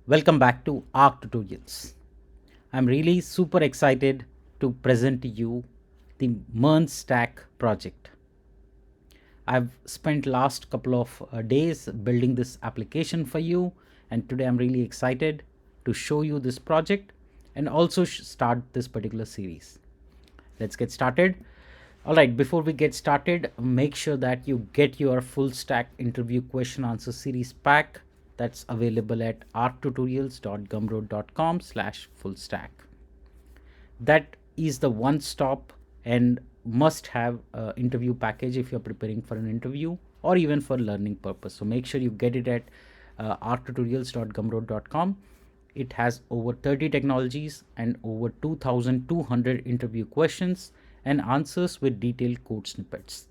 Welcome back to Arc Tutorials. I'm really super excited to present to you the MERN stack project. I've spent last couple of days building this application for you, and today I'm really excited to show you this project and also start this particular series. Let's get started. Alright, before we get started, make sure that you get your full stack interview question answer series pack that's available at arctutorials.gumroad.com/fullstack. That is the one stop and must have interview package if you're preparing for an interview or even for learning purpose. So make sure you get it at arctutorials.gumroad.com. It has over 30 technologies and over 2,200 interview questions and answers with detailed code snippets.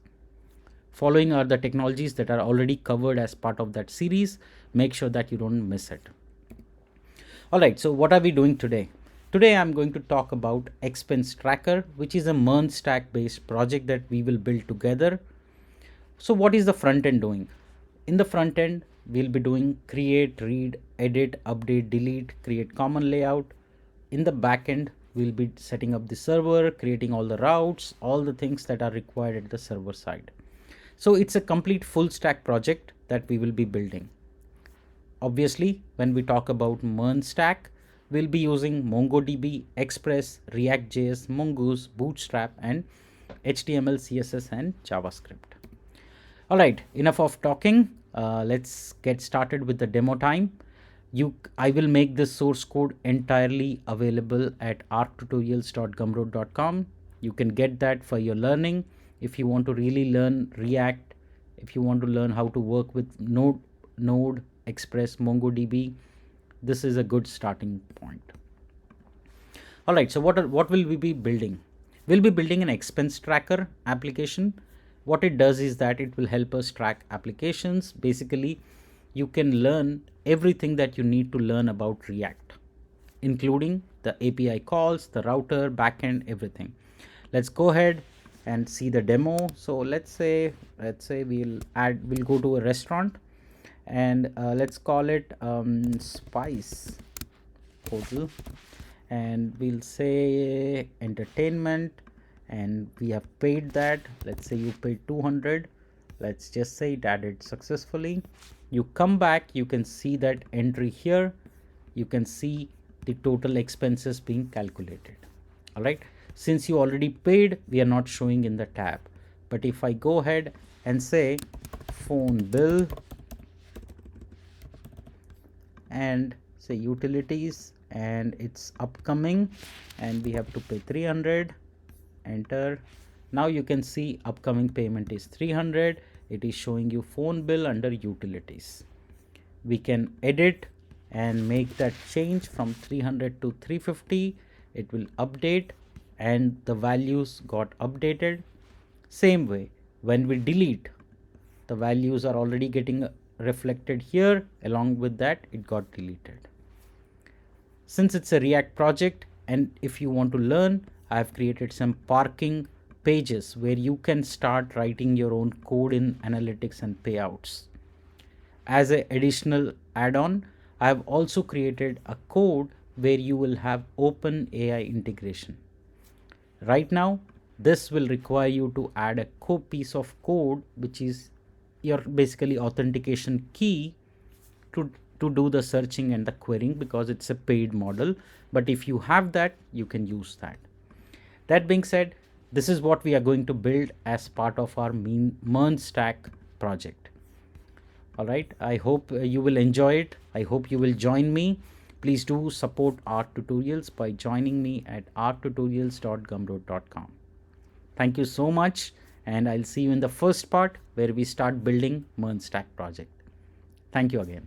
Following are the technologies that are already covered as part of that series. Make sure that you don't miss it. Alright, so what are we doing today? Today I'm going to talk about Expense Tracker, which is a MERN stack based project that we will build together. So what is the front end doing? In the front end, we'll be doing create, read, edit, update, delete, create common layout. In the back end, we'll be setting up the server, creating all the routes, all the things that are required at the server side. So it's a complete full stack project that we will be building. Obviously, when we talk about MERN stack, we'll be using MongoDB, Express, React.js, Mongoose, Bootstrap, and HTML, CSS, and JavaScript. Alright, enough of talking. Let's get started with the demo time. I will make this source code entirely available at arctutorials.gumroad.com. You can get that for your learning. If you want to really learn React, if you want to learn how to work with Node, Express, MongoDB, this is a good starting point. Alright, so what will we be building? We'll be building an expense tracker application. What it does is that it will help us track applications. Basically, you can learn everything that you need to learn about React, including the API calls, the router, backend, everything. Let's go ahead and see the demo. So let's say we'll go to a restaurant and let's call it Spice Hotel, and we'll say entertainment, and we have paid that. Let's say you paid 200. Let's just say it added successfully. You come back, you can see that entry here. You can see the total expenses being calculated. All right, since you already paid, we are not showing in the tab. But if I go ahead and say phone bill and say utilities, and it's upcoming, and we have to pay 300, enter. Now you can see upcoming payment is 300. It is showing you phone bill under utilities. We can edit and make that change from 300 to 350. It will update and the values got updated. Same way, when we delete, the values are already getting reflected here. Along with that, it got deleted. Since it's a React project, and if you want to learn, I have created some parking pages where you can start writing your own code in analytics and payouts. As an additional add-on, I have also created a code where you will have open AI integration. Right now, this will require you to add a piece of code, which is your basically authentication key to do the searching and the querying, because it's a paid model. But if you have that, you can use that. That being said, this is what we are going to build as part of our MERN stack project. All right, I hope you will enjoy it. I hope you will join me. Please do support Arc Tutorials by joining me at arctutorials.gumroad.com. Thank you so much, and I'll see you in the first part where we start building MERN stack project. Thank you again.